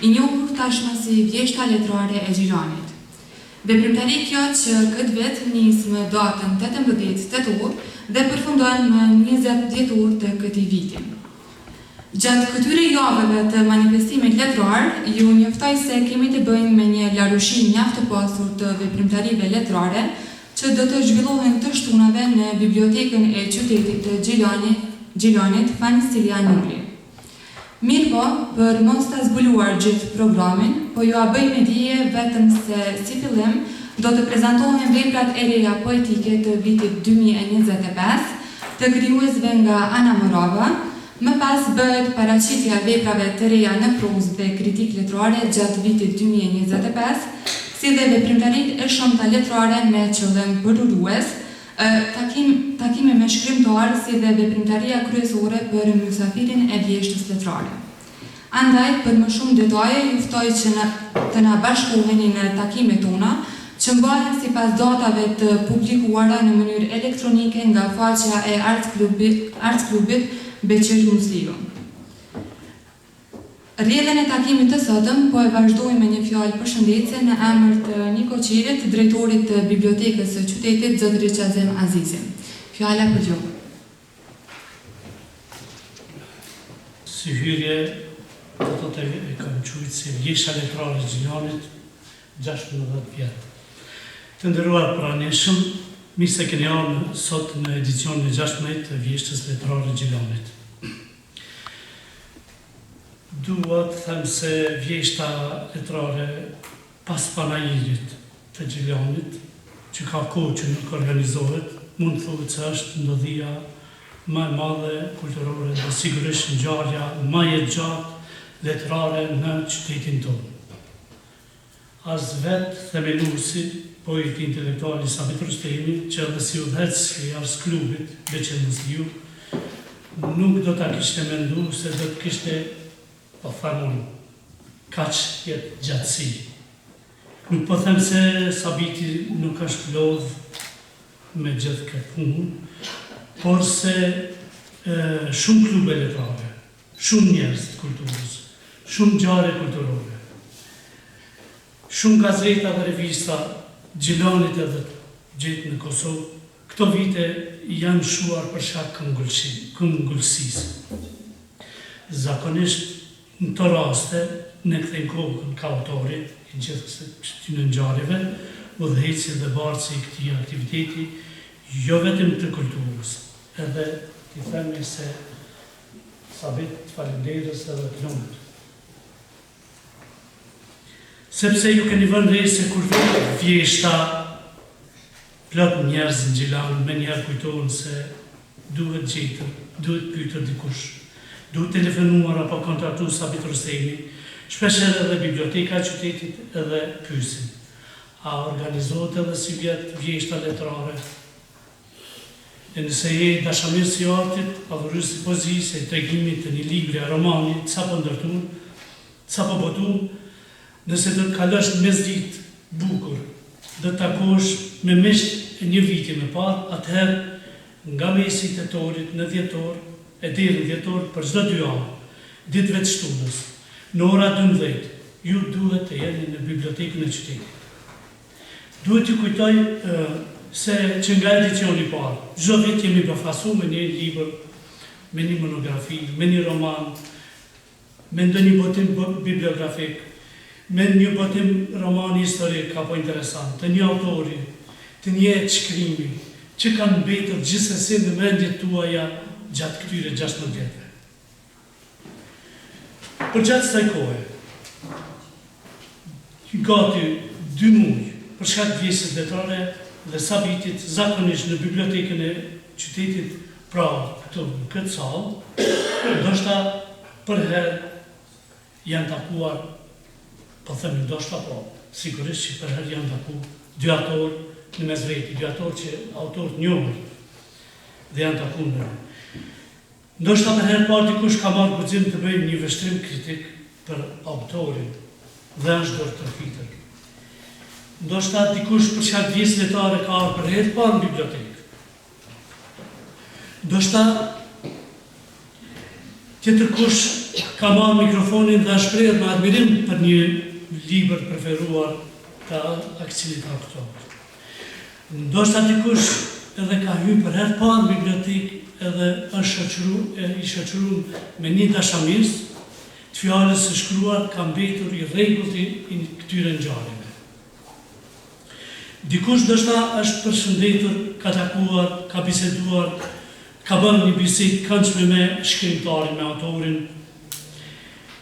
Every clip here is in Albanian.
I njohur tashmë si vjeshta letrare e Gjilanit. Veprimtari kjo që këtë vit nis më datën 18 tetor dhe përfundon më 20 dhjetor të këtij viti. Gjatë këtyre javëve të manifestimit letrar, ju njoftoj se kemi të bëjmë me një larushi mjaft të pasur të veprimtarive letrare që do të zhvillohen të shtunave në bibliotekën e qytetit të Gjilanit Fansilian Nulli. Mirë po, për mos të zbuluar gjithë programin, po ju a bëjmë dije vetëm se si fillim do të prezentohen veprat e reja poetike të vitit 2025 të krijuesve nga Ana Morava, më pas bëhet paraqitja veprave të reja në prozë dhe kritik letrare gjatë vitit 2025, si dhe veprimtaritë e shumta letrare me qëllim përrurues, takime me shkrimtar si dhe veprimtaria kryesore për mysafirin e vjeshtës letrare. Andaj, për më shumë detaje, ju ftoj që të na bashkoheni në takimet tona, që mbahen sipas datave të publikuara në mënyrë elektronike nga faqja e Arts Klubit Beqir Musliu. Rrjedhën e takimit të sotëm po e vazhdojmë me një fjalë përshëndetje në emër të Niko Qirit, drejtorit të Bibliotekës së Qytetit, zotëri Qazem Azizi. Fjala për ju. Si hyrje, do të kam quajtur si vjeshta letrare e Gjilanit 16 vjet. Të nderuar pranishëm, mirë se keni ardhur sot në edicionin e 16 të vjeshtës letrare e Gjilanit. Dua të them se vjeshta letrare pas panajirit të Gjilanit, që ka kohë që nuk organizohet, mund të thuhet se është ndodhia më e madhe kulturore dhe sigurisht ngjarja më e gjatë letrare në qytetin tonë. As vetë themeluesi, poeti intelektual Sabit Rustemi, që edhe si udhëheqës i Arts Klubit Beqir Musliu, nuk do ta kishte menduar se do të kishte po thamun, kaq jetë gjatësi. Nuk po them se Sabiti nuk është lodh me gjithë këtë punë, por se shumë klube letrare, shumë njerëz të kulturës, shumë ngjarje kulturore, shumë gazeta dhe revista Gjilanit edhe gjetë në Kosovë, këto vite janë shuar për shkak këmbgulsisë. Zakonisht në të raste, ne kthejmë kokën ka autori i gjithë këtyre ngjarjeve, udhëheqësi dhe bartësi i këtij aktiviteti, jo vetëm të kulturës, edhe t'i themi se Sabit falenderës edhe të lumtur. Sepse ju keni vënë re se kur vjeshta plot njerëz në Gjilan, me njerë kujtohen se duhet gjetër, duhet pyetur dikush, duhet telefonuar apo kontaktuar Sabit Rustemi, shpesh edhe biblioteka e qytetit edhe pyesin. A organizohet edhe si vjeshta letrare? E nëse je dashamirës i artit, adhurës i poezisë, e tregimit të një libri a romanit, ca po ndërtuar, ca po botuar, nëse do të kalosh në mesditë bukur, do të takosh me miqt e një viti më parë, atëherë nga mesi i tetorit në dhjetor, e deri në dhjetor për çdo 2 javë, ditëve të shtunës, në ora 12, ju duhet të jeni në bibliotekën e qytetit. Duhet t'ju kujtoj se që nga edicioni parë, çdo vit jemi përfaqësuar me një libër, me një monografi, me një roman, me ndonjë botim bibliografik, me një botim romani historik apo interesant, të një autori, të një shkrimi, që kanë mbetur gjithsesi në mendjet tuaja gjatë këtyre 16 vjetëve. Për gjatë kësaj kohe, gati 2 muaj, për shkak të vjesës letrare dhe sabitit, zakonisht në bibliotekën e qytetit, pra këtu në këtë sallë, ndoshta për herë janë takuar, po themi ndoshta po, sigurisht që për herë janë takuar 2 autorë në mes veti, 2 autorë që autorët njohur dhe janë takuar në. Ndoshta për herë parë dikush ka marrë guxim të bëjë një vështrim kritik për autorin dhe është dorë tërfitër. Ndoshta dikush për shkak të vjesës letrare ka ardhur për herë parë në bibliotekë. Ndoshta tjetër kush ka marrë mikrofonin dhe shprehur me admirim për një libër preferuar të aksionit autorit. Ndoshta dikush edhe ka hyrë për herë parë në bibliotekë edhe është i shoqëruar me një dashamirës, të fjalës së shkruar ka mbetur i rregullt i këtyre ngjarjeve. Dikush ndoshta është përshëndetur, ka takuar, ka biseduar, ka bërë një bisedë këndshme me shkrimtarin, me autorin,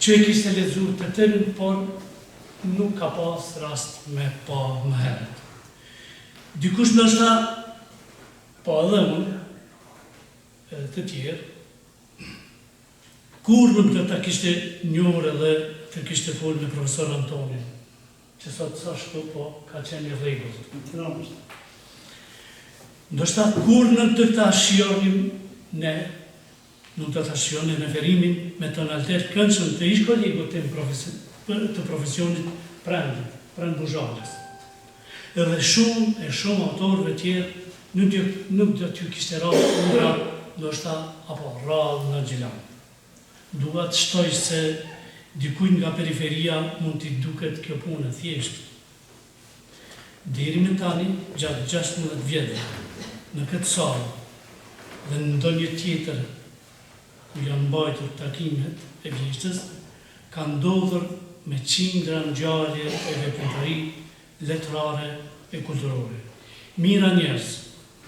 që e kishte lexuar të tërën, por nuk ka pas rast me pa më herët. Dikush ndoshta, po edhe unë, edhe të tjerë, kur nuk do ta kishte njohur edhe të kishte folur me profesor Antonin, që sot sa shtu, po ka qenë i rregullt. Ndoshta kur nuk do ta shijonim ne, nuk do ta shijonim referimin me tonalitet këndshëm të ish kolegut të profesionit Prand Buzhalës. Edhe shumë autorëve tjerë nuk do t'ju kishte rrallë ura, ndoshta apo rrallë në Gjilan. Dua të shtoj se dikujt nga periferia mund t'i duket kjo punë thjesht. Deri më tani, gjatë 16 vjetëve, në këtë sallë dhe në ndonjë tjetër ku janë mbajtur takimet e vjeshtës, ka ndodhur me qindra ngjarje e veprimtari letrare e kulturore. Mira njerëz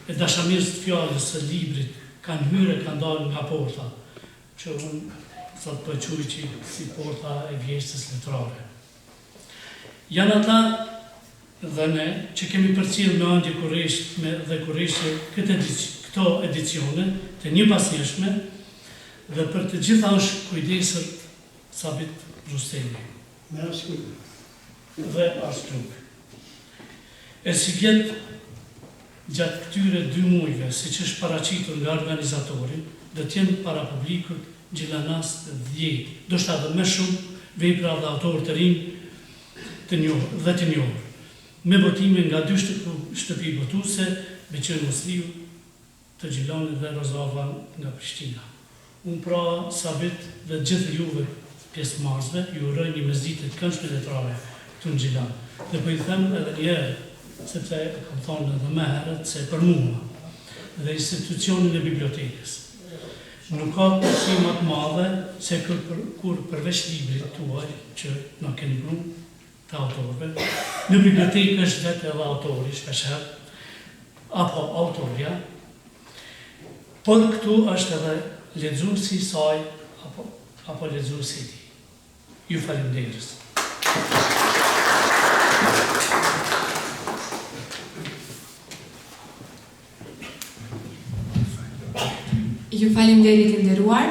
e dashamirës të fjalës së librit kanë hyrë e kanë dalë nga porta, që unë sot po quaj si porta e vjeshtës letrare. Janë ata dhe ne që kemi përcjell me ëndje dhe kurreshje këto edicione të një pasnjëshme dhe për të gjitha është kujdesur Sabit Rustemi. Me arsye dhe Arstruk. E si vjet gjatë këtyre 2 muajve, siç është paraqitur nga organizatori, do të jenë para publikut Gjilanas 10, do shta dhe më shumë vepra dhe autorë të rinj të njohur, me botime nga 2 shtëpi botuese, Beqir Mosliu të Gjilanit dhe Rozavan nga Prishtina. Unë pra Sabit dhe gjithë juve pjesëmarrësve ju uroj një mesditë të këndshme letrare këtu në Gjilan. Dhe po i them edhe një herë, sepse e kam thonë edhe më herët, se për mua dhe institucionin e bibliotekës nuk ka përsi më të madhe se kur përveç librit tuaj që na keni pru të autorëve, në bibliotekë është vetë edhe autori shpesher, apo autoria, por këtu është edhe lexuesi i saj apo lexuesi i tij. Ju faleminderit. Ju faleminderit të nderuar.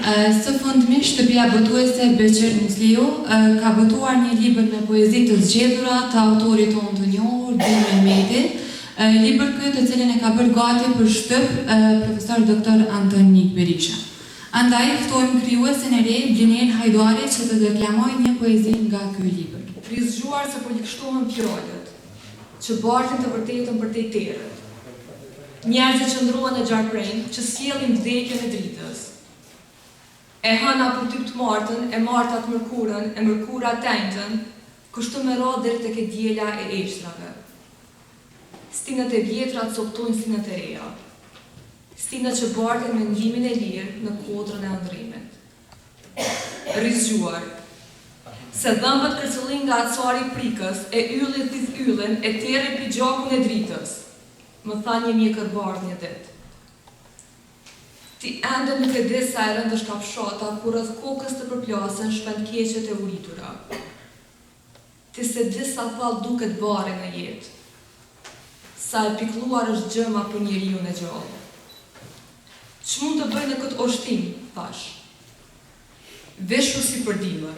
Së fundmi, shtëpia botuese Beqir Mosliu ka botuar një libër me poezi të zgjedhura të autorit tonë të njohur, Dim Mehmeti, Libër këtë të cilin e ka bërë gati për shtyp profesor Dr. Antonik Berisha. Andaj ftojmë krijuesin e re Blinel Hajduari që të deklamoj një poezi nga ky libër. Rizgjuar se po likështohen fjalët, që bartin të vërtetën për te terët. Njerëzit që ndrohen e gjarprejnë, që sjellin vdekjen e dritës. E hëna për typ të martën, e martat mërkurën, e mërkura tendën, kështu me ra deri tek e djela e eshtrave. Stinët e vjetra të soptojnë stinët e reja. Stinët që bartin me ndrimin e lirë në kodrën e ëndrimit. Rizgjuar, se dhëmbët kërcëllin nga acari prikës, e yllit thith yllin, e tere pi gjakun e dritës, më tha një mjekër bardh një ditë. Ti ende nuk e di sa e rëndë është kafshata, kur rreth kokës të përplasen shpendkeqet e uritura. Ti se di sa thallë duket bare në jetë, sa e pikluar është gjëma për njeriu në gjallë. Ç'mund të bëj në këtë oshtim, thash. Veshu si për dimër,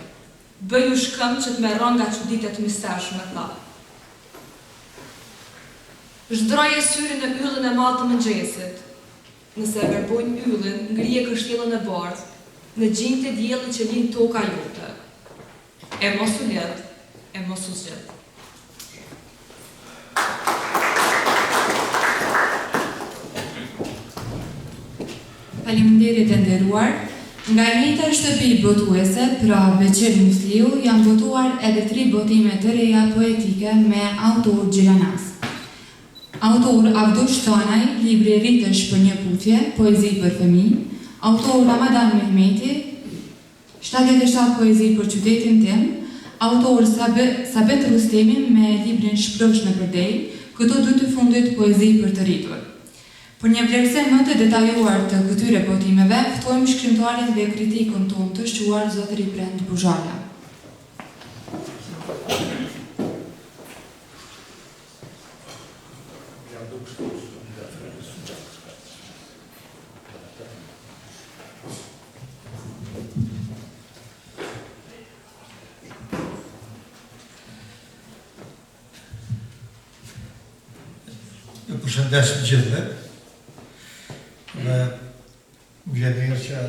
bëju shkëm që të merron nga çuditet mistershme, tha. Zhdroje syrin në yllin e madh të mëngjesit. Nëse e verbojnë yllin, ngrije kështjellën e bardhë, në gjinjë të diellit që lind toka jote. E mos u let, e mos u zgjedh. Faleminderit e nderuar. Nga e njëjta shtëpi botuese, pra Beqir Musliu, janë botuar edhe 3 botime të reja poetike me autor Gjilanas. Autor Avdush Tanaj, libri Ritesh për një putje, poezi për fëmijë. Autor Ramadan Mehmeti, 77 poezi për qytetin tim. Autor Sabet Rustemi me librin Shprosh në përdej, këto 2 të fundit poezi për të rritur. Për një vlerësim më të detajuar të këtyre botimeve, ftojmë shkrimtarin dhe kritikun tonë të shquar zotëri Brend Buzhala. Ju përshëndes të gjithëve. Dhe më vjen mirë që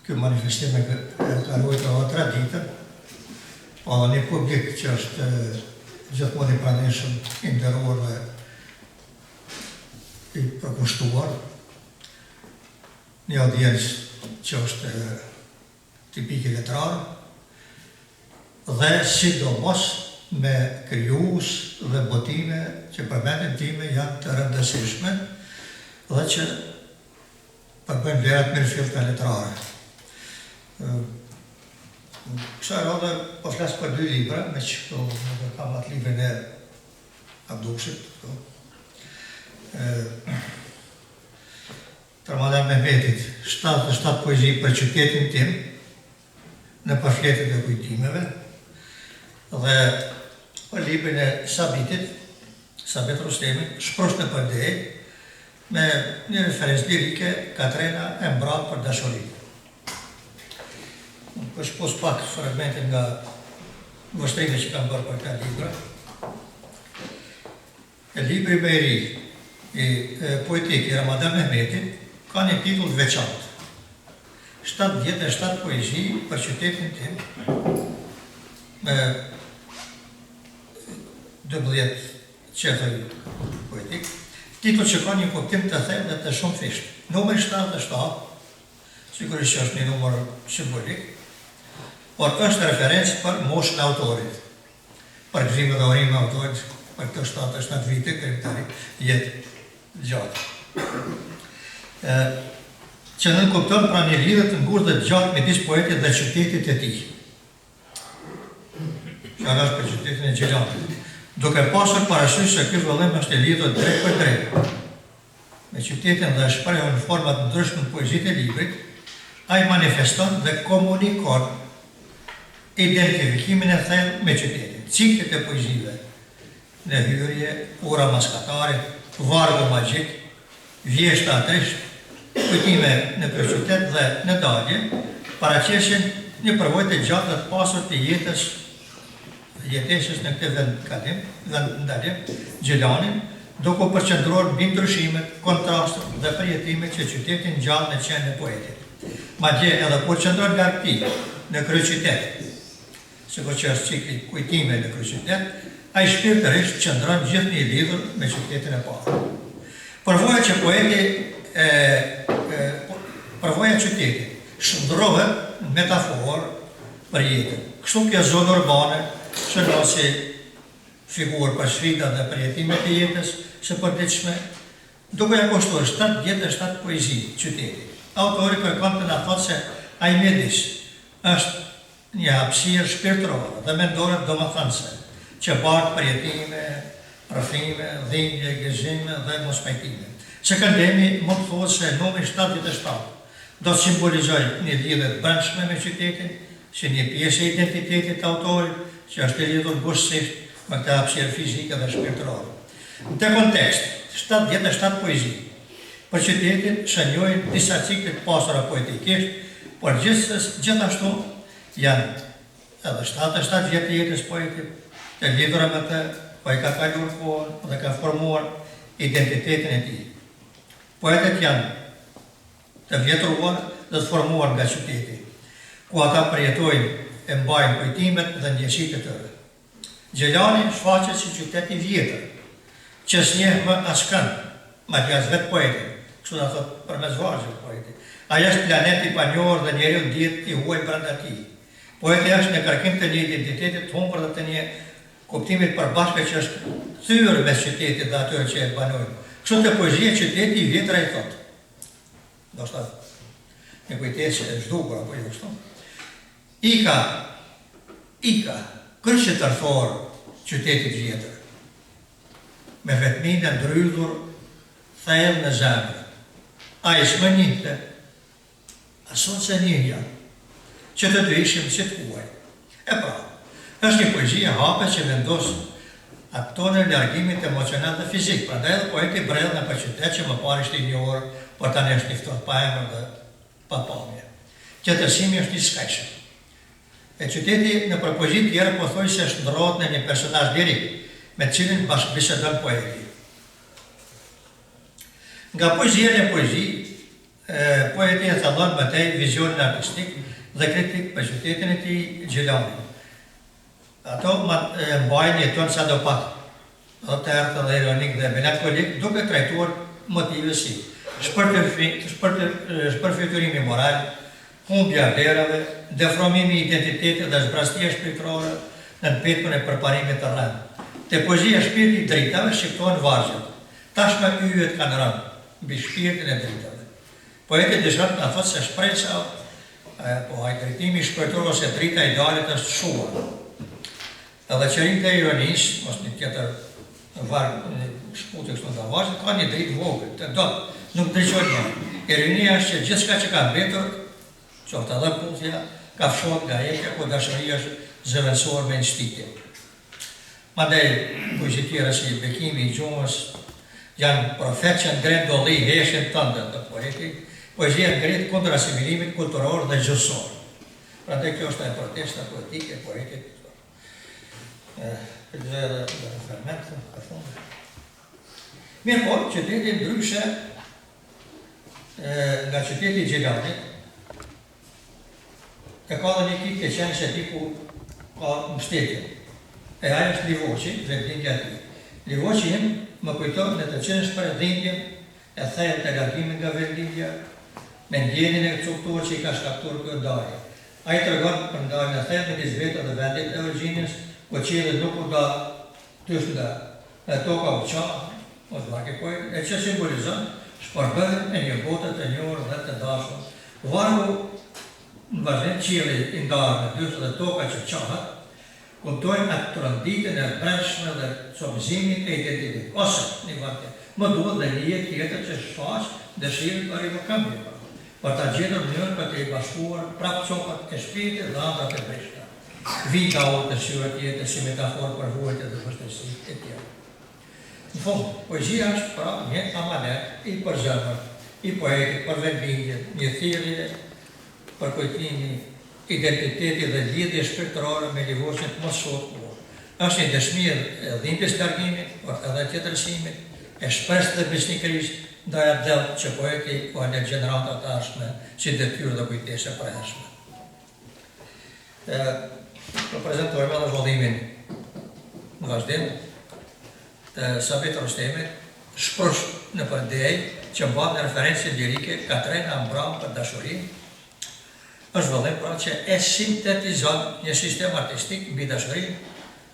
kjo manifestim e ka ruajtur edhe 3 ditë, pa dhe një publik që është gjithmonë i pranishëm, i nderuar dhe i përkushtuar, një audiencë që është tipike letrar, dhe sidomos me krijues dhe botime që për mendjen time janë të rëndësishme dhe që përbën vlerat mirëfill të letrare. Kësa radhe po flasë për 2 libra, me që këto kam atë librin e Abdushit. Ramadan Mehmetit, 77 poezi për qytetin tim, në përfletit e kujtimeve, dhe për librin e Sabitit, Sabet Rustemit, Shprosh në përdej, me një referencë lirike, Katrena e mbrat për dashuri. Për shpos pak fragmentin nga vështrime që kam bërë për këta libra. Libri me i ri, i poetik i Ramadan Mehmetit, ka një titull veçantë. 77 poezi për qytetin tim, me 12 qefëri poetik, titull që ka një kuptim të thellë dhe të shumë fisht. Numër 77, sigurisht që është një numër simbolik, por është referencë për moshën e autorit, për gëzime dhe orime e autorit, për të 77 vite, krimtari, jetë gjatë. Që në kupton pra një lidhje të ngurtë dhe gjatë midis poetit dhe qytetit e tij. Fjala është për qytetin e Gjilanit. Duke pasur parasysh se ky vëllim është i lidhur drejt për drejt me qytetin dhe shprehur në forma të ndryshme në poezitë e librit, ai manifeston dhe komunikon identifikimin e thellë me qytetin. Ciklet e poezive në hyrje, ura maskatare, vargu magjik, vjeshta atrisht, kujtime në kryeqytet dhe në dalje, paraqesin një përvojë të gjatë dhe të pasur të jetës jetesës në këtë vendalim, Gjilanin, duke përqendruar mbi ndryshimet, kontrastet dhe përjetimet që qytetin gjallë në qenë e poetit. Madje edhe kur qëndron nga këtij në kryeqytet, sikur që është cikli kujtime në kryeqytet, ai shpirtërisht qëndron gjithnjë i lidhur me qytetin e parë. Përvoja që përvoja qytetit shndrohet në metaforë për jetën. Kështu kjo zonë urbane shënon si figurë për sfida dhe përjetimet e jetës së përditshme, duke ja kushtuar 77 poezi qytetit. Autori kërkon të na thotë se ai mjedis është një hapësirë shpirtërore dhe mendore domethënëse, që bartë përjetime, rrëfime, dhimbje, gëzime dhe mospajtime. Që këndemi mund të thuhet se numri 77 do të simbolizojë një lidhje të brendshme me qytetin, si një pjesë e identitetit të autorit, që është i lidhur buzësisht me këtë hapësirë fizike dhe shpirtërore. Në këtë kontekst, 77 poezi për qytetin shënjojnë disa cikle të pasura poetikisht, por gjithashtu janë edhe 77 vjet të jetës poetit, të lidhura me të, po i ka kaluar kohën dhe ka formuar identitetin e tij. Poetet janë të vjetruar dhe të formuar nga qyteti, ku ata përjetojnë e mbajnë kujtimet dhe ndjesitë e tyre. Gjilani shfaqet si qytet i vjetër, që s'njeh më askënd, madje as vetë poetin, kështu na thot përmes vargjes poeti. Ai është planeti i panjohur dhe njeriu ndihet i huaj brenda tij. Poeti është në kërkim të një identiteti të humbur dhe të një kuptimit përbashkët që është thyrë mes qytetit dhe atyre që e banojnë. Kështu të poezia qyteti i vjetër ai thot. Do të thotë një kujtesë e zhdukur apo jo kështu. Ika, kërshë të rëthor qytetit vjetër, me vetmin e ndrydhur thellë në zemrë. A i shmë njëte, asot se njëja, që të të ishim si të huaj. E pra, është një poezia hape që vendos ato në largimit emocional dhe fizik, pra dhe edhe poeti brell në për qytet që më parë ishte një orë, por tani është njëftot pa emër dhe pa pamje. Qëtërsimi është një skajshëm. E qyteti në përpoezit tjera po thoi se shndrohet në një personazh lirik, me cilin bashkëbisedon poeti. Nga poezia në poezi, poeti e thallon më tej vizionin artistik dhe kritik për qytetin e tij Gjilanin. Ato mbajnë jeton sa do pak, të ertë dhe ironik dhe melankolik, duke trajtuar motive si shpërfytyrimi moral, humbja vlerave, defromimi identitetit dhe zbrastia shpirtërore në petën e përparimit të rëndë. Te poezia shpirti i dritave shqiptohen vargjet, tashmë yjet kanë rënë mbi shpirtin e dritave. Poeti dëshon të thotë se shpresa, po ai dritimi shpirtëror ose drita e idealit është shuar. Edhe qërimit e ironisë, ose një tjetër varg, shkute kështu nga vargjet, ka një dritë vogël, të dot, nuk ndriçohet më. Ironia është që gjithçka që ka mbetur, qoftë edhe puthja, ka fshohet nga epja, ku dashuria është zëvendësuar me instikte. Mandej, poezi tjera si Bekimi i Gjumës, janë profet që ngret dolli heshin tënde të poetit, poezia ngret kundër asimilimit kulturor dhe gjuhësor. Prandaj kjo është e protesta poetike e poetit. Mirë po, qyteti ndryshe nga qyteti i Gjilanit, e ka dhe një kit të qenë se ti ku ka mbështetje. E ajo është Livoqi, vendlindja e tij. Livoqi im më kujton në të qenë për dhimbjen e thellë të largimit nga vendlindja, me ndjenjen e cuktuar që i ka shkaktuar kjo ndarje. Ai tregon për ndarjen e thellë midis vetë dhe vendit të origjinës, ku qielli nuk u da tysh nga toka u qa, ose vake poet, e që simbolizon shpërbërjen e një bote të njohur dhe të dashur. Vargu në vazhdim qielli i ndarë në dysh dhe toka që qahet, kuptojnë atë të rënditën e brendshme dhe çopëzimin e identitetit. Ose, një varte, më duhet dhe një jetë tjetër që shfaq dëshirën për rivokëmbje, për ta gjetur mënyrën për të i bashkuar prapë çopat e shpirtit dhe ëndrat e breshta. Vita o të syret jetë si metaforë për vuajtje dhe vështirësitë e tjera. Në fund, poezia është pra një amanet i përzemër, i poetit për vendlindjen, një thirrje për kujtimin identiteti dhe lidhje shpirtërore me Livoqin të mos shohur. është një dëshmi e dhimbjes largimit, por edhe tjetërsimit, e shpresë dhe besnikërisht ndaj atë që poeti ka në gjenerata të ardhshme si detyrë dhe kujtesë e përhershme. Do prezantojmë edhe vëllimin në vazhdim të Sabit Rustemit, shprosh në përdej që mbat në referenci lirike Katrena Mbram për dashurinë, është vëllim pra që e sintetizon një sistem artistik mbi dashurinë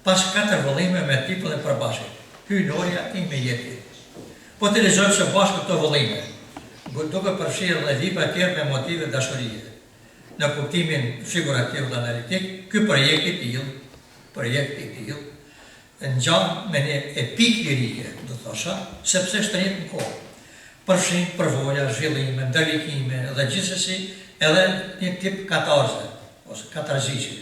pas 4 vëllime me tipull e përbashkët, hyjnoria i me jeti. Po të lexojmë së bashku këto vëllime, duke përfshirë dhe libra tjerë me motive dashurie. Në kuptimin figurativ dhe analitik, ky projekt i tillë, ngjan me një epik lirike, do thosha, sepse shtrenjtë në kohë. Përfshin përvoja, zhvillime, ndalikime dhe gjithsesi edhe një tip katarze, ose katarzishe.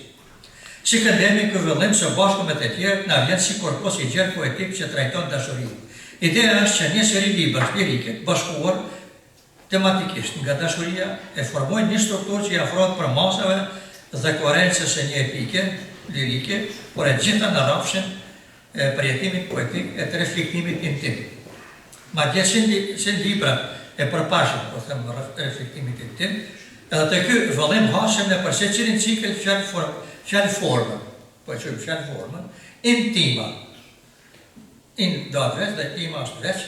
Si këndemi, ky vëllim së bashku me të tjerë na vjen si korpus i gjerë poetik që trajton dashurinë. Ideja është që një seri librash lirike bashkuar tematikisht nga dashuria e formojnë një strukturë që i afrohet për masave dhe koherencës së një epike lirike, por e gjitha në rrafshin e përjetimit poetik e të reflektimit intim. Madje si libra e përpashëm, po them reflektimit intim, edhe të ky vëllim hasem në përsecilin cikël fjalë-formën, po e quajmë fjalë-formën, intima. In do atë veç dhe intima është veç,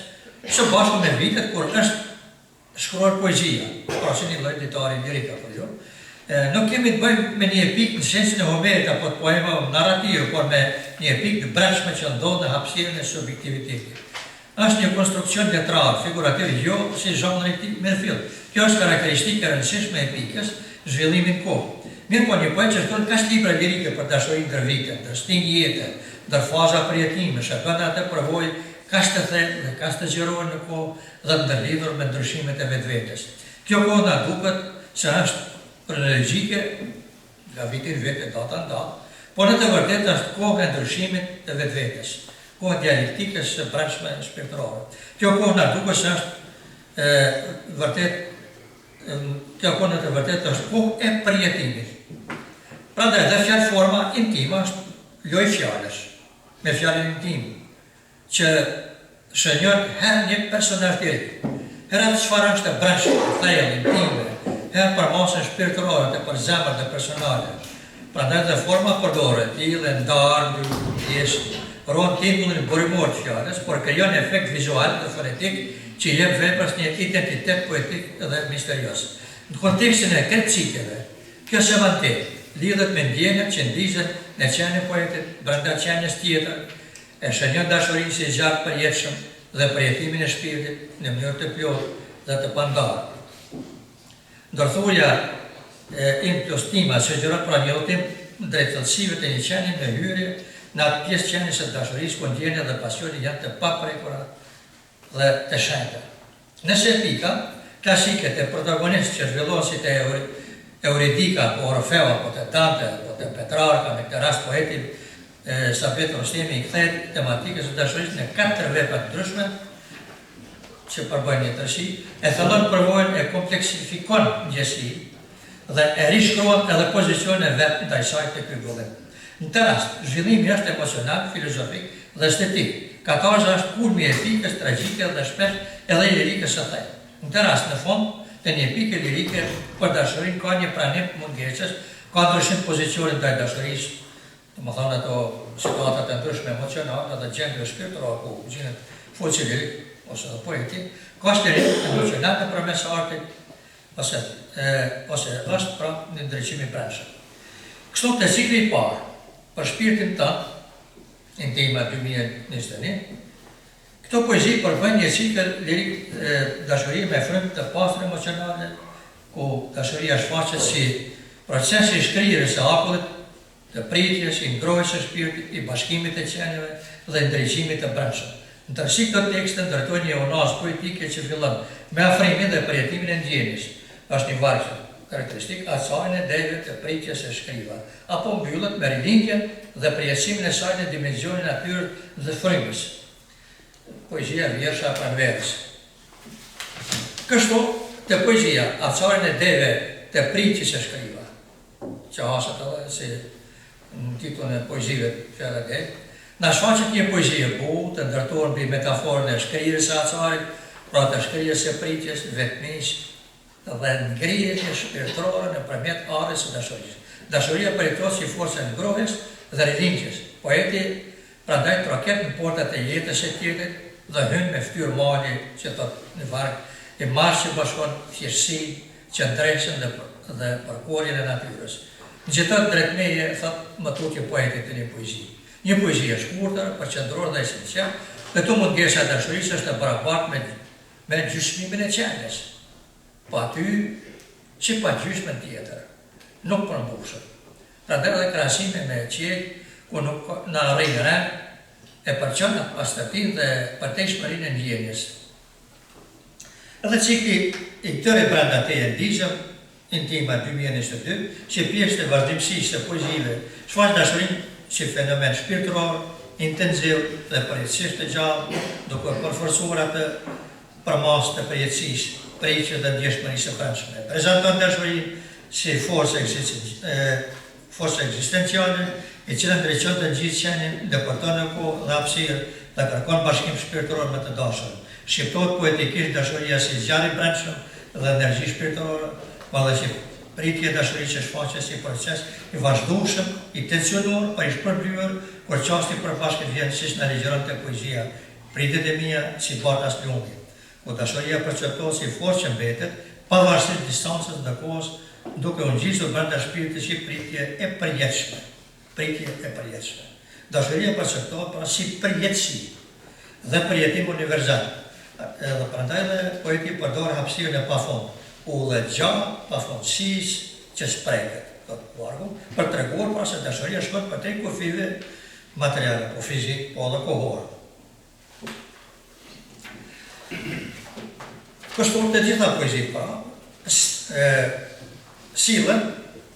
së bashku me vitet kur është shkruar poezia, pra që një lloj ditari lirik apo jo. Nuk kemi të bëjmë me një epik në sensin e Homerit apo të poema narrativ, por me një epik të brendshme që ndodh në hapësirën e subjektivitetit. Është një konstruksion letrar, figurativ, jo si zhanri i Merfield. Kjo është karakteristikë e rëndësishme e epikës, zhvillimin kohë. Mirë po një poet që shkruan kaq libra lirike për dashurinë ndër vite, ndër sting jete, ndër faza përjetimesh, e bën atë përvojë kaq të thellë dhe kaq të gjeruar në kohë dhe ndërlidhur me ndryshimet e vetvetes. Kjo kohë na duket se është kronologjike, nga viti në vete, data në datë, por në të vërtetë është kohë e ndryshimit të vetvetes, kohë dialektikës së brendshme shpirtërore. Kjo kohë na duket se është vërtet kjo kohë në të vërtetë është kohë e përjetimit. Prandaj edhe fjalë forma intime është lojë fjalësh, me fjalën intime, që shënjon herë një personazh tjetër. Herë çfarë është e brendshme, thellë, intime, herë për masën shpirtërore dhe për zemër dhe personale. Prandaj dhe forma përdoret, tillë, ndarë, thjesht, ruan timbullin burimor të fjalës, por krijon efekt vizual dhe fonetik që jep veprës një identitet poetik dhe misterios. Në kontekstin e këtë cikëve, kjo semantik lidhet me ndjenjat që ndiqen në qenin poetit, brenda qenies tjetër, e shënjon dashurinë si zjarr përjetshëm dhe përjetimin e shpirtit në mënyrë të plotë dhe të pandarë. Ndërthurja in plus tima sugjeron pra një udhtim drejt thellësive të një qenie në hyrje në atë pjesë qenies së dashurisë ku ndjenja dhe pasioni janë të paprekura dhe të shenjta. Nëse epika klasike të protagonistë që zhvillohen si të Euridika, po Orfeu, po të Dante, po të Petrarka, në këtë rast poeti Sabit Rushtemi i kthehet tematikës së dashurisë në 4 vepra të ndryshme që përbëjnë një tërësi, e thellon përvojën e kompleksifikon ndjesi dhe e rishkruan edhe pozicionin e vet ndaj saj të ky vëllim. Në këtë rast, zhvillimi është emocional, filozofik dhe estetik. Katarza është kulmi i epikës tragjike dhe shpesh edhe i lirikës së thellë. Në këtë rast, në fund, të një epike lirike për dashurinë ka një pranim mungesës, ka ndryshim pozicionit ndaj dashurisë, domethënë ato situatat e ndryshme emocionale dhe gjendje shpirtërore ku gjendet fuqi lirik ose edhe poeti, ka shtërim emocional nëpërmes artit, ose është pra një ndryshim i brendshëm. Kështu te cikli i parë për shpirtin tënd, Intima 2021, këto poezi përbën një cikël lirik dashurie me frymë të pastër emocionale, ku dashuria shfaqet si procesi i shkrirjes së akullit, të pritjes, i ngrohjes së shpirtit, i bashkimit të qenieve dhe ndriçimit të brendshëm. Në tërësi këto tekste ndërtojnë një onazë poetike që fillon me afrimin dhe përjetimin e ndjenjës. Është një vargje karakteristik asajnë e deve të pritjes së shkriva, apo mbyllet me rilindjen dhe përjetësimin e saj në dimensionin natyrë dhe frymës. Poezia vjersha pranverës. Kështu, të poezia asajnë e deve të pritjes së shkriva, që hasët edhe si në titullin e poezive fjala e na shfaqet një poezi e bukur të ndërtuar mbi metaforën e shkrirjes së acarit, pra të shkrirjes së pritjes, vetmisë dhe ngrirjes shpirtërore nëpërmjet arjes së dashurisë. Dashuria përjeton si forcë ngrohjes dhe rilindjes. Poeti prandaj troket në portat e jetës së tjetrit dhe hyn me fytyrë mali, që thot në varg i marrë që bashkon thjeshtësinë, qëndresën dhe përkorjen e natyrës. Në gjithë drejt meje, thot, më tutje poetit të një poezi. Një poezi e shkurtër, përqendror dhe esencial, dhe tu mungesa e dashurisë është e barabartë me gjysmimin e qenjes. Pa aty, që pa gjysmën tjetër, nuk përmbushet. Prandaj edhe krahasimi me qiell, ku nuk na arrin rend, e përçon pastërtinë dhe përtejshmërinë e ndjenjes. Edhe cikli i këtëre brenda te e ndizëm, Intima 2022, që pjesë të vazhdimësisë të poezive, shfaq dashurinë si fenomen shpirtëror, intensiv dhe përjetësisht të gjallë, duke përforcuar atë përmas të përjetësisë, pritjes dhe ndjeshmërisë së brendshme. Prezanton dashurinë si forcë ekzistenciale, e cila ndriçon të gjithë qenien, depërton në kohë dhe hapësirë dhe kërkon bashkim shpirtëror me të dashurën. Shqiptohet poetikisht dashuria si zjarri i brendshëm dhe energji shpirtërore, madje si pritje dashurisë që shfaqet si proces i vazhdueshëm, i tensionuar, për i shpërblyer, kur qasti përbashkët vjen siç na ligjëron te poezia, pritet e mia si batas lumbi. Ku dashuria perceptohet si forcë që mbetet, pavarësisht distancës dhe kohës, duke u ngjisur brenda shpirtit si pritje e përjetshme. Pritje e përjetshme. Dashuria perceptohet pra si përjetësi dhe përjetim universal. Edhe prandaj dhe poeti përdor hapësirën e pafund, udhëgjatë pafundësisë që spreket, thot vargu, për treguar pra se dashuria shkon përtej kufive materiale, po fizik, po edhe kohor. Kështu të gjitha poezit pra, sillen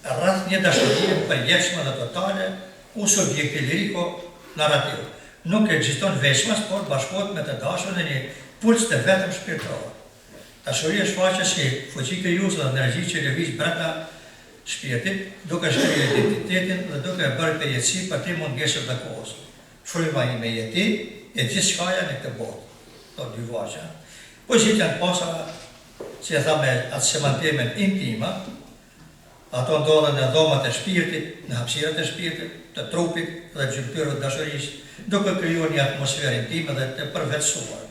rreth një dashurie përjetshme dhe totale, u subjekti liriko-narrativ. Nuk ekziston veçmas, por bashkohet me të dashurën e një puls të vetëm shpirtëror. Dashuria shfaqet si fuqi krijuese dhe energji që lëviz brenda shpirtit, duke shkrirë identitetin dhe duke bërë përjetësi për të mungesën dhe kohës. Fryma ime jeti e gjithçkaja në këtë botë. Këto dy vargje. Poezit janë pasa, si e tha me atë semantimin intima, ato ndodhen në dhomat e shpirtit, në hapësirat e shpirtit, të trupit dhe gjymtyrëve të dashurisë, duke krijuar një atmosferë intime dhe të përvetësuar.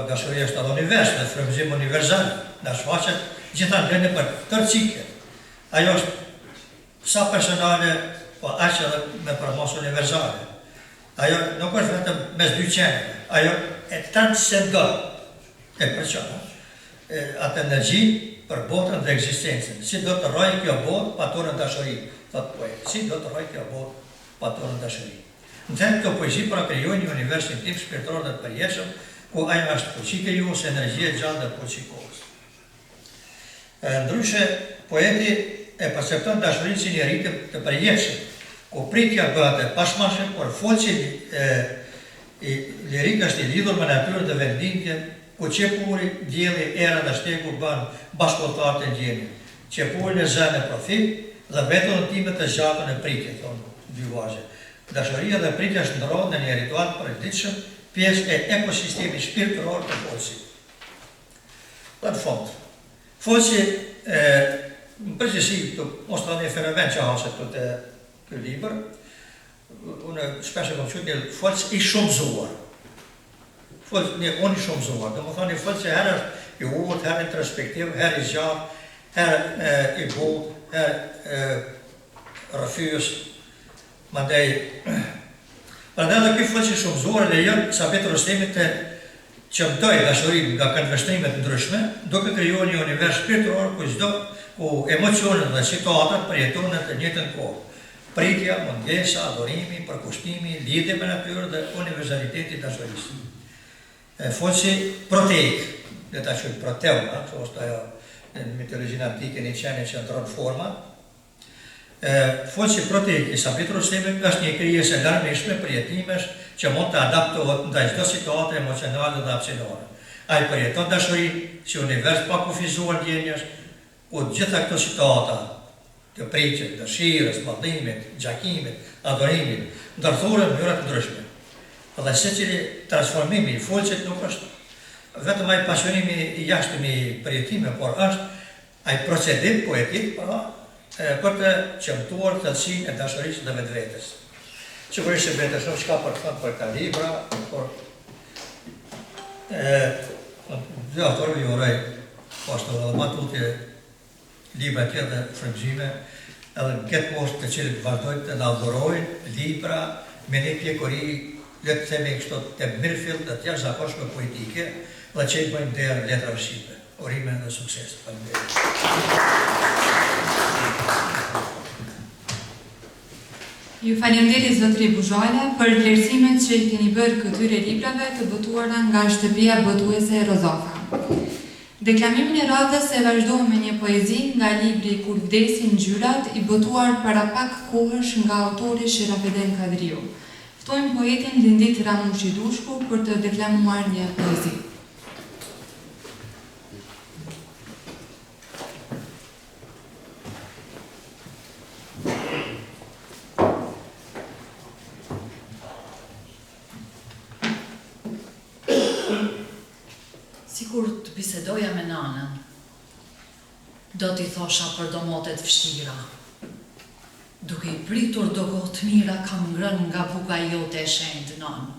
Dashuria është edhe univers, dhe frymëzim universal, na shfaqet gjithandej nëpër tërë ciklet. Ajo është sa personale, po aq edhe me përmos universale. Ajo nuk është vetëm mes dy qeneve, ajo e transcendon, e përçon atë energji për botën dhe ekzistencën. Si do të rrojë kjo botë pa turën dashuri, thot poeti. Si do të rrojë kjo botë pa turën dashuri. Në të këto poezi pra krijojnë një univers intim shpirtëror dhe të përjetshëm, ku ajo është fuqi krijuese, energji e gjallë dhe fuqi kohës. Ndryshe, poeti e percepton dashurinë si një ritëm të përjetshëm, ku pritja bëhet e pashmashme, por folçi i lirik është i lidhur me natyrën dhe vendindjen, ku qepuri, dielli, era dhe shtegu bën bashkëkohtar të ndjenjë. Qepuri në zënë e profit dhe vetën time të zgjatën e pritje, thonë dy vargje. Dashuria dhe pritja shndrohen në një ritual përditshëm, pjesë e ekosistemi shpirtëror të folësit. Dhe në fond, folësi, në përgjithësi, mos të një fenomen që haset të këtë libër, unë shpesh e kom qëtë një folës i shumëzuar. Unë i shumëzuar, dhe më thonë një folës që herë është i ullët, herë introspektiv, herë i zjarë, herë i bullë, herë rëfyës, mandej. Prandaj edhe ky folës i shumëzuar lejon Sabit Rustemit të qëmtoj dashurinë nga këndvështrimet ndryshme, duke krijuar një univers shpirtëror ku emocionet dhe situatat përjetohen në të njëjtën kohë. Pritja, mungesa, adhurimi, përkushtimi, lidhje me natyrën dhe universaliteti i dashurisë. Folësi proteik, le ta quajmë proteuma, kështu është ajo në mitologjinë antike një qenie që ndron forma. Folësi proteik i Sabit Rustemit është një krijesë e larmishme për jetimesh që mund të adaptohet ndaj çdo situate emocionale dhe hapësinore. Ai përjeton dashurinë si univers pa kufizuar ndjenjash, ku gjitha këto situata të preqet, dëshirës, mallëimit, gjakimit, adorimit, ndërthurën në mënyra të ndryshme. Dhe secili transformimi i folqet nuk është vetëm ai pasionimi i jashtëm i përjetimeve, por është ai procedim poetik për të qëmtuar thellësinë e dashurisë dhe vetvetes. Sigurisht që vetë shumë çka për të thënë për këta libra, por dhe autorëve ju uroj poshtë edhe ma tutje libra tjerë dhe frymëzime, edhe në këtë poshtë të cilët vazhdojnë të na adhurojnë libra me një pjekuri, le të themi kështu të mirëfill dhe të jashtëzakonshme poetike, dhe që i bëjmë derë letrave shqipe. Urime dhe sukses. Ju falemnderit zotëri Buzhala për vlerësimet që i keni bërë këtyre librave të botuara nga shtëpia botuese Rozofa. Deklamimin e radhës e vazhdojmë me një poezi nga libri Kur vdesin ngjyrat, i botuar para pak kohësh nga autori Sherafeden Kadriu. Ftojmë poetin Lindit Ramushi Dushku për të deklamuar një poezi. Sikur të bisedoja me nanën, do t'i thosha për do motet fështira. Duke i pritur do gotë mira kam ngrën nga buka jote e shenjtë nanë.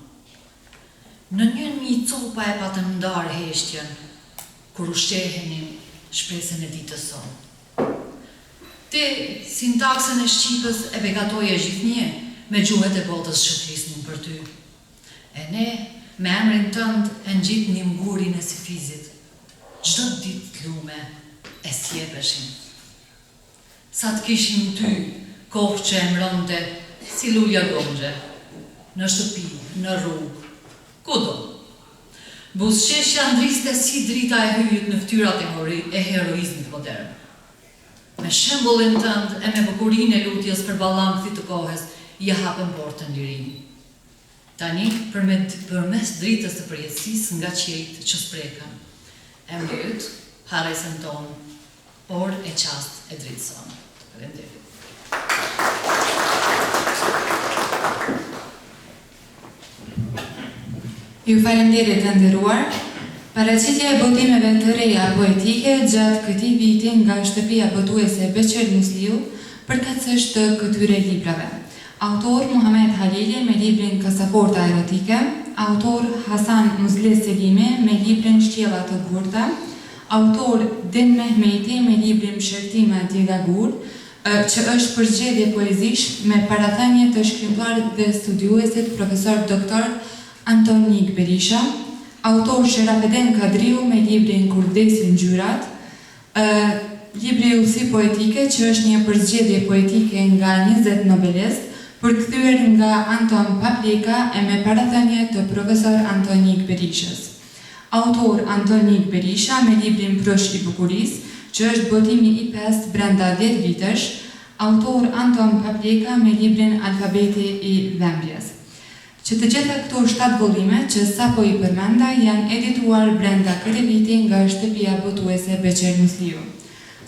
Në njën mi copa e pa të ndarë heshtjen, kur ushqehenim shpresën e ditës sonë. Ti, sintaksën e Shqipës e begatoje gjithnje, me gjuhet e botës që flisnin për ty. E ne, me emrin tënd e ngjit një mgurin e sifizit, çdo ditë të lume e sjepeshin. Sa të kishim ty, kohë që emronte si lulja gomgje, në shtëpi, në rrugë, kudo. Buzëqeshja ndriste si drita e hyjit në fytyrat e heroizmit modern. Me shembullin tënd e me bukurinë e lutjes për ballamthi të kohës, ja hapën portën lirinë. Tani, përmes dritës të përjetësisë nga qejtë që sprekën, emri yt, harresën tonë, por e qast e dritë sonë. Faleminderit. Ju falemnderit të nderuar. Paraqitja e botimeve të reja poetike gjatë këtij viti nga shtëpia botuese Beqer Musliu përkatësisht të këtyre librave. Autor Muhammed Halili me librin Kasaporta erotike, autor Hasan Muzle Selimi me librin Shtjella të gurta, autor Din Mehmeti me librin Shërtima Djegagur, që është përgjigje poezish me parathënie të shkrimtarit dhe studiuesit profesor doktor Antonik Berisha, autor Sherafeden Kadriu me librin Kur vdesin ngjyrat, libri Ullësi poetike që është një përgjigje poetike nga 20 nobelist, përkthyer nga Anton Paplika e me parathënie të profesor Antonik Berishës. Autor Antonik Berisha me librin Prush i bukurisë, që është botimi i 5 brenda 10 vitesh, autor Anton Paplika me librin Alfabeti i Dhembjes. Që të gjitha këto 7 vëllime që sapo i përmenda janë edituar brenda këtij viti nga shtëpia botuese Beqer Musliu.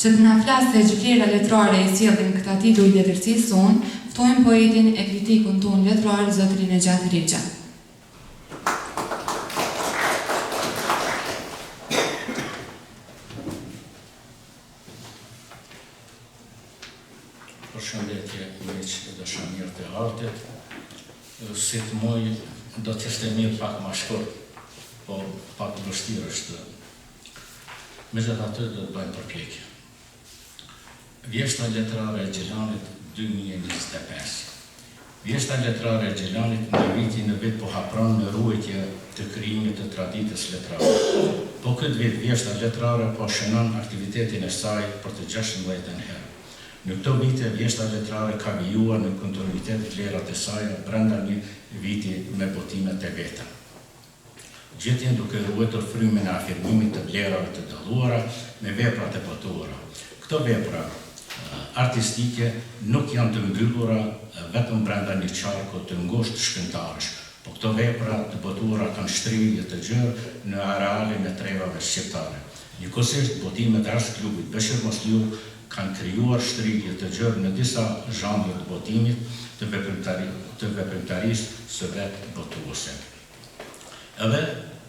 Që të na flasë se gjëflera letrare i sjellin këta titull letërsisë son, ftojmë poetin e kritikun ton letrar zotrin e Gjatë Rigja. Përshëndetje miq dhe dëshanirë të artit. Si të muj do të ishte mirë pak ma shkurt, po pak vështirë është. Megjithatë do të bëjmë përpjekje. Vjeshta letrare e Gjelanit 2025. Vjeshta letrare e Gjelanit në vitin në vit po hapron në ruajtje të krijimit të traditës letrare. Po këtë vit vjeshta letrare po shënon aktivitetin e saj për të 16 herë. Në këto vite vjeshta letrare ka vijuar në kontinuitet vlerat e saj brenda një viti me botimet e veta. Gjetjen duke ruetur frymin e afirmimit të vlerave të dalluara me veprat e botuara. Këto vepra artistike nuk janë të mbyllura vetëm brenda një qarku të ngushtë shkrimtarësh, po këto vepra të botuara kanë shtrihje të gjerë në arealin e trevave shqiptare. Njëkohësisht botimet e artklubit Beqer Musliu kanë krijuar shtrirje të gjerë në disa zhanre të botimit të veprimtarisë së vetë botuese. Edhe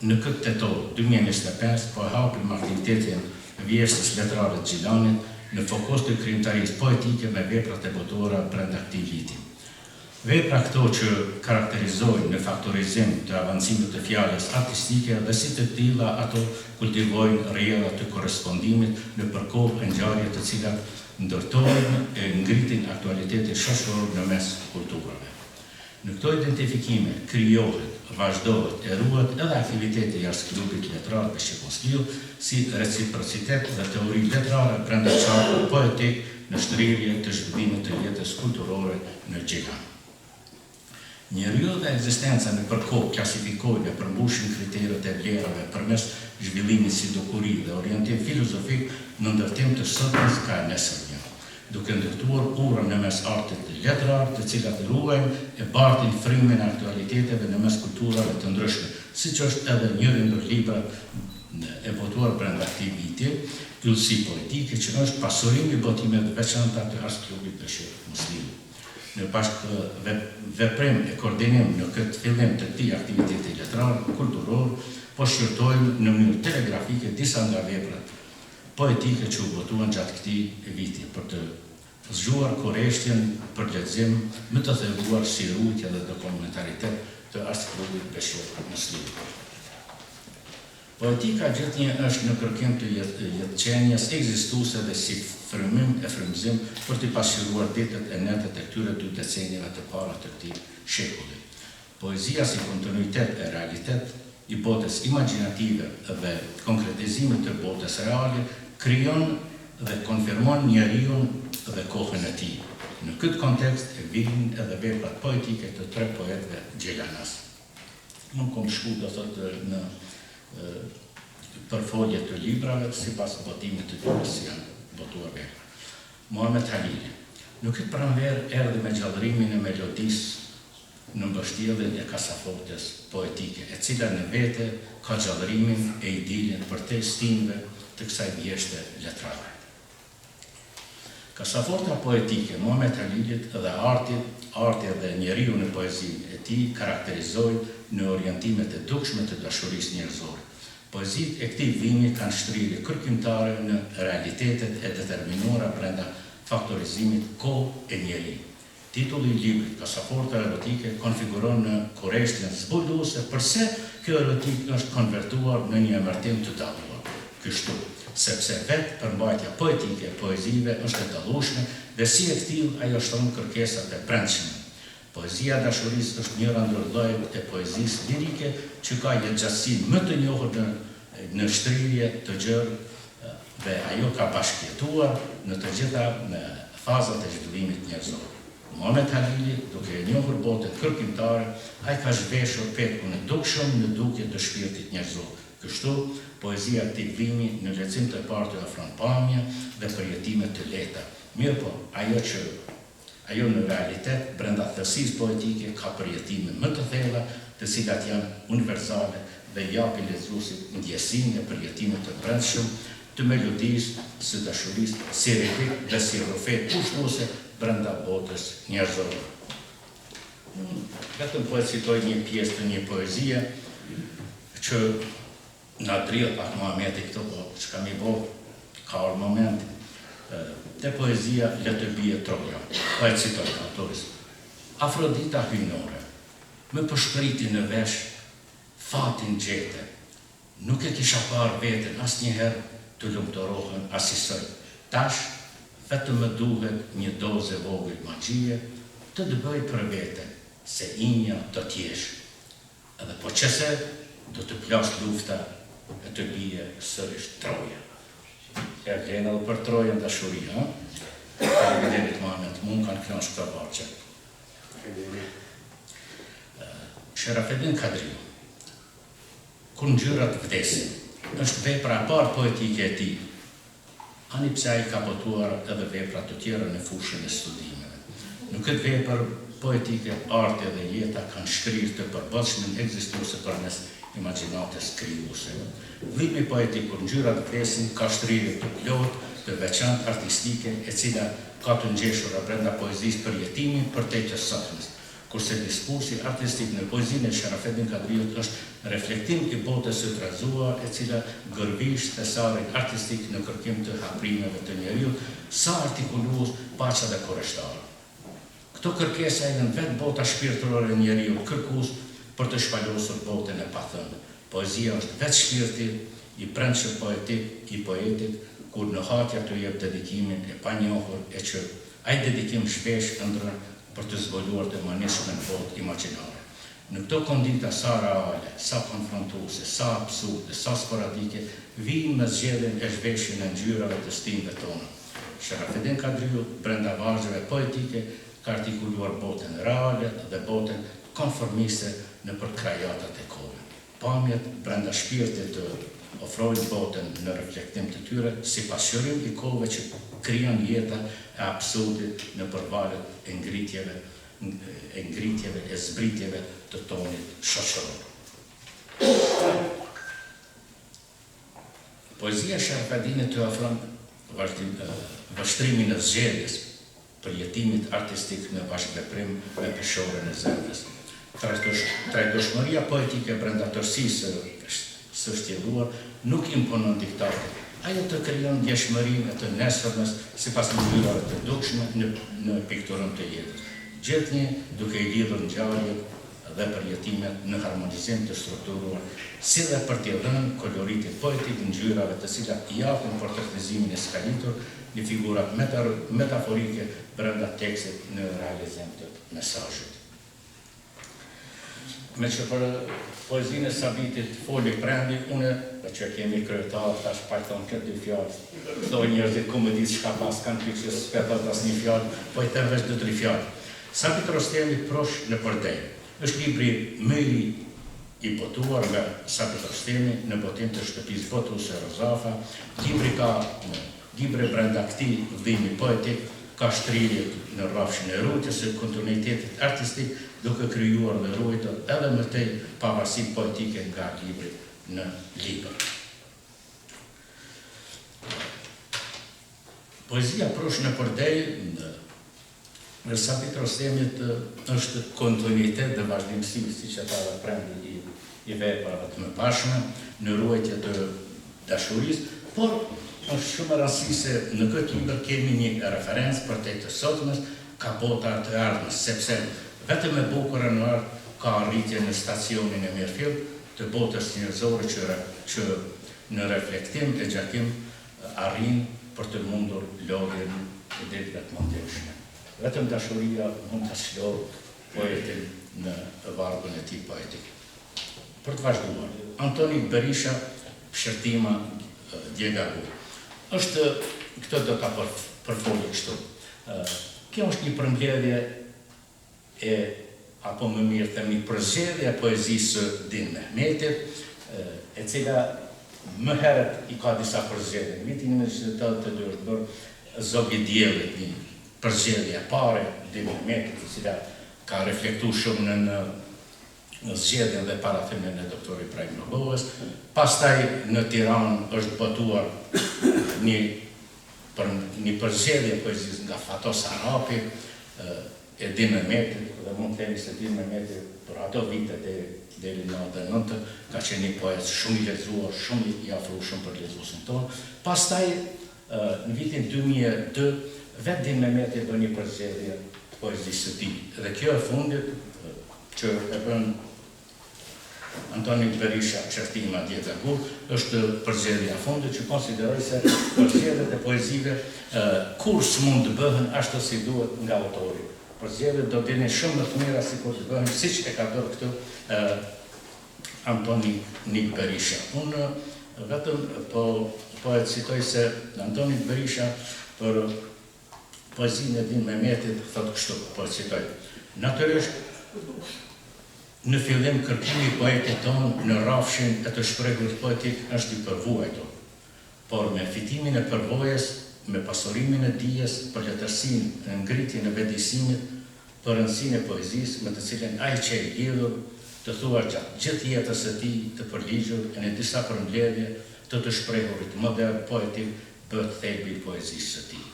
në këtë tetor 2025 po e hapim aktivitetin vjeshtës letrare të Gjilanit në fokus të krijimtarisë poetike me veprat e botuara brenda këtij viti. Vepra këto që karakterizojnë në faktorizim të avancimit të fjalës artistike dhe si të tilla ato kultivojnë rrjedha të korrespondimit në përkohë e ngjarje të cilat ndërtojnë e ngritin aktualitetin shoqëror në mes kulturave. Në këto identifikime krijohet, vazhdohet e ruhet edhe aktiviteti jashtë klubit letrar Peshqip Moskliu si reciprocitet dhe teori letrare brenda qarkut poetik në shtrirje të zhvillimit të jetës kulturore në Gjilan. Njeriu dhe ekzistenca në përkohë klasifikojnë e përmbushin kriteret e vlerave përmes zhvillimit si dukuri dhe orientim filozofik në ndërtim të sotmes ka e nesërmja, duke ndërtuar urën në mes artit të letrar, të cilat ruajnë e bartin frimin e aktualiteteve në mes kulturave të ndryshme, siç është edhe njëri ndër librat e botuar brenda këtij viti, Yllësi poetike, që është pasurimi i botimeve të veçanta të Ars Klubit Peshqip Moskliu. Në bashkë veprim e koordinim në këtë fillim të këtij aktiviteti letrar, kulturor, po shqyrtojmë në mënyrë telegrafike disa nga veprat poetike që u botuan gjatë këtij viti për të zgjuar korreshtjen për lexim më të thevuar si rrugë dhe dokumentaritet të Ars Klubit Peshqip Moskliu. Poetika gjithnjë është në kërkim të jetëqenjes ekzistuese dhe si frymim e frymëzim për të pasqyruar ditët e netët e këtyre 2 decenjeve të para të këtij shekulli. Poezia si kontinuitet e realitet i botës imagjinative dhe konkretizimit të botës reale krijon dhe konfirmon njeriu dhe kohën e tij. Në këtë kontekst e vijnë edhe veprat poetike të 3 poetëve gjelanas. Nuk kom shku do thotë në përfolje të librave sipas botimit të tyre si janë botuar vepra. Muhamet Halili. Në këtë pranverë erdhi me gjallërimin e melodisë në mbështjelljen e kasafortes poetike, e cila në vete ka gjallërimin e idilin për te stinëve të kësaj vjeshte letrare. Kasaforta poetike Muhamet Halilit dhe arti dhe njeriu në poezinë e tij karakterizojnë në orientimet e dukshme të dashurisë njerëzore. Poezitë e këtij vimi kanë shtrirje kërkimtare në realitetet e determinuara brenda faktorizimit kohë e njeriu. Titulli i librit Kasaforta erotike konfiguron në korreshtjen zbuluese pse kjo erotik është konvertuar në një emërtim të dalluar. Kështu, sepse vetë përmbajtja poetike e poezive është e dallueshme dhe si e tillë ajo shtron kërkesat e brendshme. Poezia dashurisë është njëra ndër llojet e poezisë lirike që ka jetëgjatësinë më të njohur në shtrirje të gjerë dhe ajo ka bashkëjetuar në të gjitha fazat e zhvillimit njerëzor. Muhamet Halili, duke e njohur botën kërkimtare, ai ka zhveshur petkun e dukshëm në dukje të shpirtit njerëzor. Kështu, poezia e këtij vimi në lexim të parë të ofron pamje dhe përjetime të lehta. Mirëpo, ajo në realitet brenda thellësisë poetike ka përjetime më të thella, të cilat janë universale dhe japin lexuesit ndjesinë e përjetimit të brendshëm të melodisë së dashurisë, si ritmik dhe si rrëfet kushtuese brenda botës njerëzore. Vetëm po e citoj një pjesë të një poezie që na drill pak Muhameti këto, po çka mi bo, ka orë moment te poezia Le të bie Troja. Po e citoj autoris. Afrodita hyjnore, më përshkriti në vesh fatin gjete, nuk e kisha parë veten asnjëherë të lumtorohen asisoj. Tash, vetëm më duhet një dozë vogël magjie të dëbëj për vete, se inja do t'jesh. Edhe po qëse, do të plas lufta e të bie sërish Troja. E vlenë edhe për Trojën dashuri, ha? Faleminderit Muhamet, mund kanë kënash këta barqe. Sherafedin Kadriu, kur ngjyrat vdesin, është vepra e parë poetike e tij. Ani pse ai ka botuar edhe vepra të tjera në fushën e studimeve. Në këtë vepër poetike, arti dhe jeta kanë shkrirë të përballshmën ekzistuese përmes imagjinatës krijuese. Vllimi poetik kur ngjyrat vdesin ka shtrirje të plot të veçantë artistike e cila ka të ngjeshura brenda poezisë për jetimin për te të sotmes. Kurse diskursi artistik në poezinë e Sharafedin Kadriut është reflektim i botës së trazuar e cila gërbish thesarin artistik në kërkim të haprimeve të njeriut, sa artikulues, paqja dhe kurreshtare. Këto kërkesa janë vetë bota shpirtërore e njeriut, kërkues për të shpalosur botën e pathënë. Poezia është vetë shpirti i brendshëm i poetit, kur në hatja të jep dedikimin e panjohur e që ai dedikim shpesh ëndrron për të zbuluar të manishme në botë imaginare. Në këto kondita sa reale, sa konfrontuese, sa absurde, sa sporadike, vijnë me zgjedhjen e zhveshjen e ngjyrave të stinëve tona. Sharafedin Kadriut, brenda vargjeve poetike, ka artikuluar botën reale dhe botën konformiste në për krajatat e kohëve. Pamjet brenda shpirtit të ofrojnë botën në reflektim të tyre si pasqyrim i kohëve që krijon jeta e absurdit në përvalet e ngritjeve e zbritjeve të tonit shoqëror. Poezia Sharafedinit të ofron vështrimin e zgjedhjes për jetimit artistik në bashkëveprim me peshorën e zemrës. Trajtoshmëria poetike brenda tërësisë së shtjelluar nuk imponon diktatin. Ajo të krijon ndjeshmërinë të nesërmes sipas mënyrave të dukshme në pikturën të jetës. Gjithnjë duke i lidhur ngjarjet dhe përjetimet në harmonizim të strukturuar, si dhe për t'i dhënë koloritin poetik ngjyrave të cilat i japin portretizimin e skalitur në figura metaforike brenda tekstit në realizim të mesazhit. Me që për poezinë e Sabitit foli prendi, une, dhe që kemi kryetar, tash pajton këtë dy fjallë, do njerëzit ku më ditë shka pas kanë pikë që s'petat as një fjallë, po i them veç 2-3 fjallë. Sabit Rostemi Prosh në përdej, është libri më i botuar nga Sabit Rostemi në botim të shtëpisë botuse Rozafa, libri ka libre brenda këtij vëllimi poetik, ka shtrirjet në rrafshin e rrugës së kontinuitetit artistik, duke krijuar dhe ruajtur edhe më tej pavarësinë poetike nga libri në libër. Poezia Prosh në përdej në Sabit Rostemit është kontinuitet dhe vazhdimësi, siç e tha prendi i veprave të mëparshme në ruajtje të dashurisë, por është shumë e rëndësishme se në këtë libër kemi një referencë për te të sotmes, ka bota të ardhmes, sepse vetëm e bukura në ardhë ka arritje në stacionin e Mirfield të botës njerëzore që në reflektim e gjakim arrin për të mundur lodhjen e ditëve të mëndjeshme. Vetëm dashuria mund të shlojë poetin në vargun e tij poetik. Për të vazhduar, Antoni Berisha, Shërtima Djegagu. Është, këtë do ta përfolë kështu. Kjo është një përmbledhje apo më mirë themi përzgjedhje e poezisë Din Mehmetit, e cila më herët i ka disa përzgjedhje. Në vitin 1982 është bërë Zogi Diellit, një përzgjedhje e pare Din Mehmetit, e cila ka reflektuar shumë në zgjedhjen dhe parathyrjen e doktor Ibrahim Lobovës. Pastaj në Tiranë është botuar një përzgjedhje poezisë nga Fatos Arapi, e Din Mehmetit, dhe mund të themi se Din Mehmeti për ato vite deri në 99 ka qenë një poet shumë i lexuar, shumë i afruar për lexuesin tonë. Pastaj në vitin 2002 vetë Din Mehmeti bën një përzgjedhje të poezisë së tij. Dhe kjo e fundit që e bën Antoni Berisha Shërtima Djegagu është përzgjedhja e fundit që konsideroj se përzgjedhjet e poezive kur s'mund të bëhen ashtu si duhet nga autori. Përzgjedhjet do t'jeni shumë më të mira sikur të bëhen siç e ka bërë këtu Antoni Berisha. Unë vetëm po e citoj se Antoni Berisha për poezinë e Din Mehmetit thotë kështu, po e citoj. Natyrisht në fillim kërkimi i poetit tonë në rrafshin e të shprehjes poetik është i përvojtur, por me fitimin e përvojës, me pasurimin e dijes, për letërsinë, në ngritjen e vetëdijësimit, për rëndësinë e poezisë, me të cilën ai që e lidhur, të thuar gjatë gjithë jetës së tij të përligjur e në disa përmbledhje të shprehurit modern poetik, bëhet thelbi i poezisë së tij.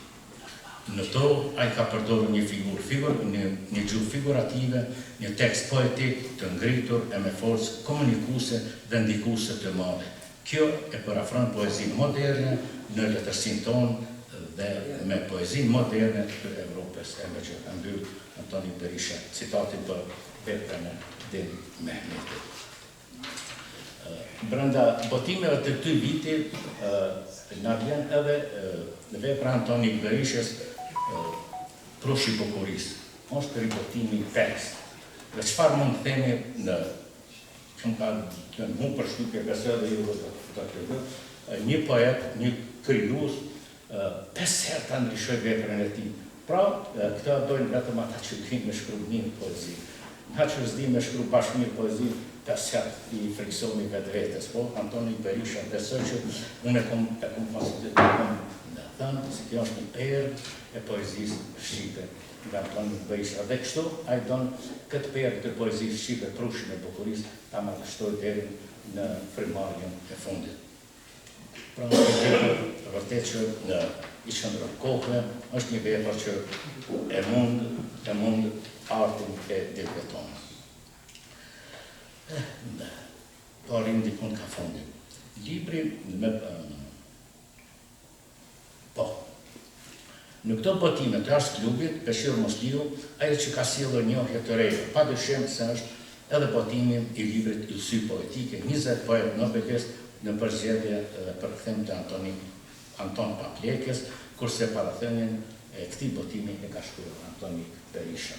Në to, ai ka përdorur një një gjuhë figurative, një tekst poetik të ngritur e me forcë komunikuese dhe ndikuese të madhe. Kjo e parafron poezinë moderne në letërsinë tonë dhe me poezinë moderne të Evropës e mbyll Antoni Berisha citatin për veprën e Din Mehmetit. Brenda botimeve të këtij viti na vjen edhe vepra Antoni Berishës Prushi Bukurisë. Është ribotimi i tekst. Dhe çfarë mund të themi në mu përshtypje besoj dhe ju një poet, një krijues 5 herë ta ndryshoi veprën e tij. Pra, këta dojnë vetëm ata që dinë me shkruaj një poezi. Ata që s'dinë me shkruaj bashkë një poezi, 5 herë i friksoni vetvetes, po Antoni Berisha besoj që unë e kom thënë se kjo është një perë e poezisë shqipe nga Antoni Berisha. Dhe kështu ai don këtë perë të poezisë shqipe, Prushin e Bukurisë, ta marrështoj deri në frymarrjen e fundit. Pra, vërtet që në i qëndron kohë, është një vepër që e mund artin e ditëve tonë. Parim dikun ka fundin. Libri në këto botime të Ars Klubit, Beshir Mosliu, ajo që ka sjellur njohje të reja, padyshim se është edhe botimi i librit Ilsy Poetike, 20 poet nobelist në përzgjedhje dhe përkthim të Anton Paplekës, kurse parathënien e këtij botimi e ka shkruar Antoni Berisha.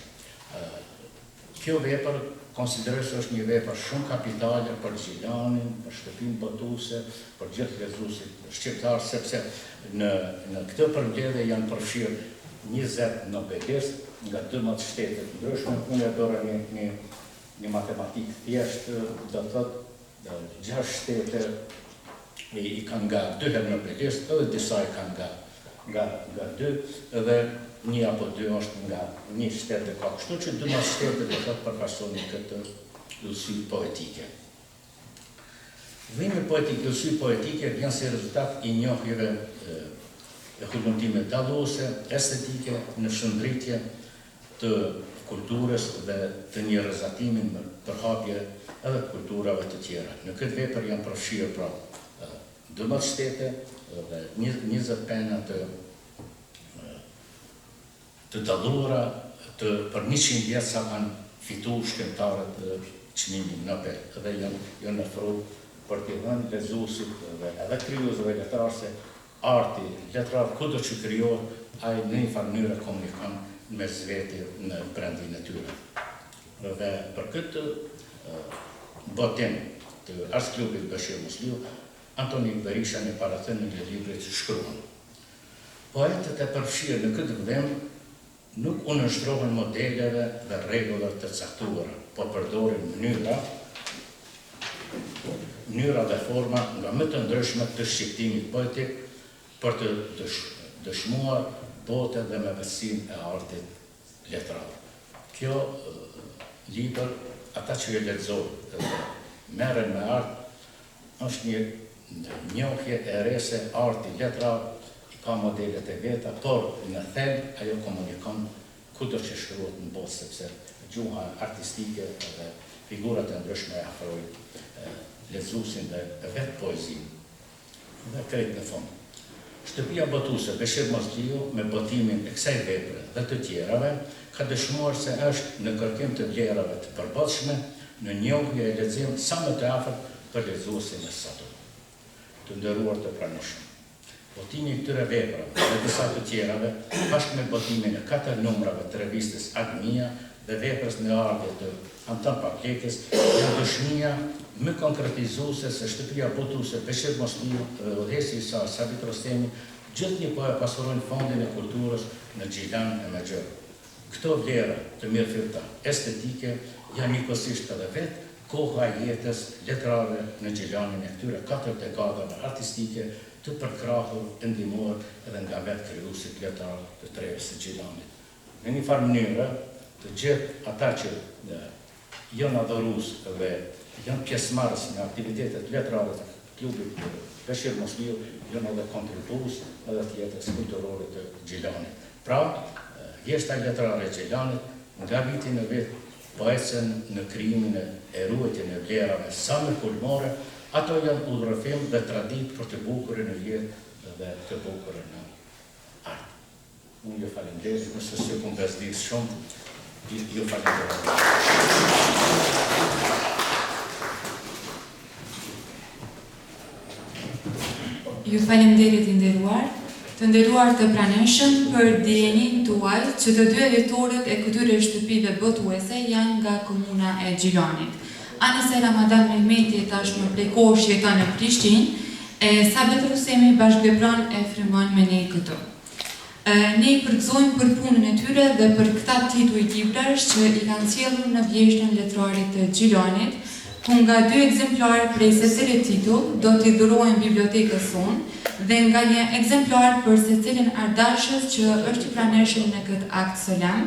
Kjo vepër konsiderohet se është një vepër shumë kapitale për Gjilanin, për shtëpinë botuese, për gjithë lezuesit shqiptar, sepse në këtë përmbledhje janë përfshirë 20 nobelistë nga 12 shtete të ndryshme. Unë e dora një matematikë thjesht, do thotë 6 shtete i kanë nga 2 herë nobelistë, edhe disa i kanë nga 2, edhe 1 apo 2 është nga 1 shtet e ka. Kështu që 12 shtete do thotë përfaqësonin këtë Ilsy Poetike. Vimi poetik Ilsy Poetike vjen si rezultat i njohjeve e hulumtime dalluese, estetike, në shëndritje të kulturës dhe të njerëzatimin në përhapje edhe të kulturave të tjera. Në këtë vepër janë përfshirë pra 12 shtete dhe 20 pena të dalluara, për 100 vjet sa kanë fituar shkrimtarët çmimin Nobel dhe janë ofruar për t'i dhënë lezuesit dhe edhe krijuesve letrarë se arti, letrar kudo që krijohet, ai në një farë mënyrë komunikon me zveti në brendin e tyre. Dhe për këtë botim të Ars Klubit Beshir Mosliu, Antoni Berisha në parathënien e librit shkruan: poetët e përfshirë në këtë vëdhem nuk u nështrohen modeleve dhe rregullave të caktuara, po përdorin mënyra dhe forma nga më të ndryshme të shqiptimit poetik për të dëshmuar bote dhe me vetësinë e artit letrar. Kjo libër, ata që e lexojnë dhe merren me art, është një njohje e re se arti letrar ka modelet e veta, por në thelb ajo komunikon kudo që shkruhet në botë, sepse gjuha artistike dhe figurat e ndryshme e afrojnë lezuesin dhe vetë poezinë. Dhe krejt në fund. Shtëpia botuese Beshir Mosliu me botimin e kësaj vepre dhe të tjerave ka dëshmuar se është në kërkim të vlerave të përballshme, në njohje e lexim sa më të afërt për lezuesin e sotëm. Të nderuar të pranishëm. Botimi i këtyre veprave dhe disa të tjerave, bashkë me botimin e 4 numrave të revistës Agnia dhe veprës në ardhje të Anton Paplekës, janë dëshmia më konkretizuese se shtëpia botuese Beshir Mosliu dhe udhëheci i saj Sabit Rostemi gjithnjë po e pasurojnë fondin e kulturës në Gjilan e Mexhër. Këto vlera të mirëfilta estetike janë njëkohësisht edhe vetë koha e jetës letrare në Gjilanin e këtyre 4 dekadave artistike të përkrahur e ndihmuar edhe nga vetë krijuesit letrar të treves së Gjilanit. Në një farë mënyrë, të gjithë ata që janë adhurues dhe janë pjesëmarrës në aktivitetet letrare klubit Beshir Mosliu janë edhe kontribues edhe të jetës kulturore të Gjilanit. Pra, vjeshta letrare e Gjilanit nga vitin e vet po ecën në krijimin e ruajtjen e vlerave sa më kulmore, ato janë udhërrëfim dhe tradit për të bukurën në jetë dhe të bukurën në art. Unë ju falenderoj, nëse s'ju kum bezdis shumë, ju falenderoj. Ju falemnderit të nderuar të praneshëm për dijenin tuaj që të dy editorët e këtyre shtëpive botuese janë nga komuna e Gjilanit. Anëse Ramadan Mehmeti tashmë prej kohësh jeton në Prishtinë, e Sabet Rusemi bashkëvepron e frymon me ne këtu. Ne i përgëzojmë për punën e tyre dhe për këta tituj librash që i kanë sjellur në vjeshtën letrare të Gjilanit, ku nga 2 ekzemplar prej secilit titull do t'i dhurohen bibliotekës sonë dhe nga një ekzemplar për secilin ardashës që është i praneshëm në këtë akt solemn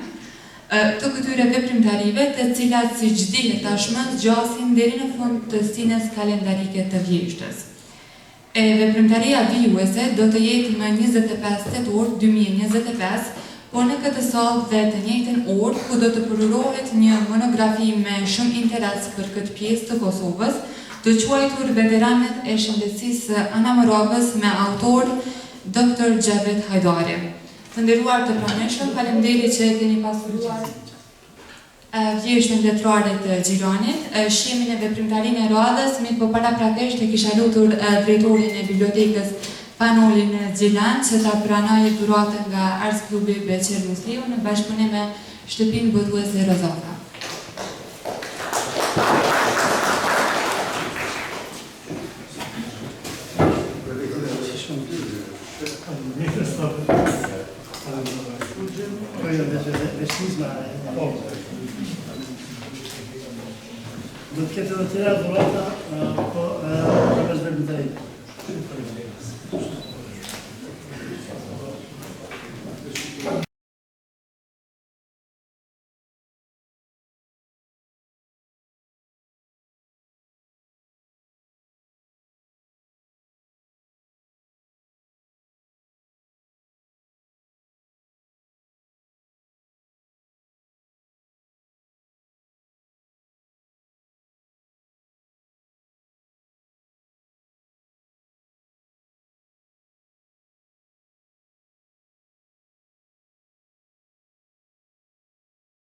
të këtyre veprimtarive, të cilat siç dihet tashmë zgjasin deri në fund të sinës kalendarike të vjeshtës. Veprimtaria vijuese do të jetë më 25 tetor 2025, por në këtë sallë dhe të njëjtën orë, ku do të përrurohet një monografi me shumë interes për këtë pjesë të Kosovës, të quajtur Veteranet e shëndetësisë anamorabës me autor Dr. Gjavet Hajdari. Të nderuar të praneshëm, faleminderit që keni pasuruar vjeshtën letrare të Gjilanit, shihemin e veprimtarinë e radhës, mirë po paraprakisht e kisha lutur drejtorin e bibliotekës Panolin Gjilan që ta pranojë dhuratën nga Arts Klubi Beshir Mosliu në bashkëpunim me shtëpinë botuese Rozata. Do të ketë edhe tjera dhurata, po, në vazhdim të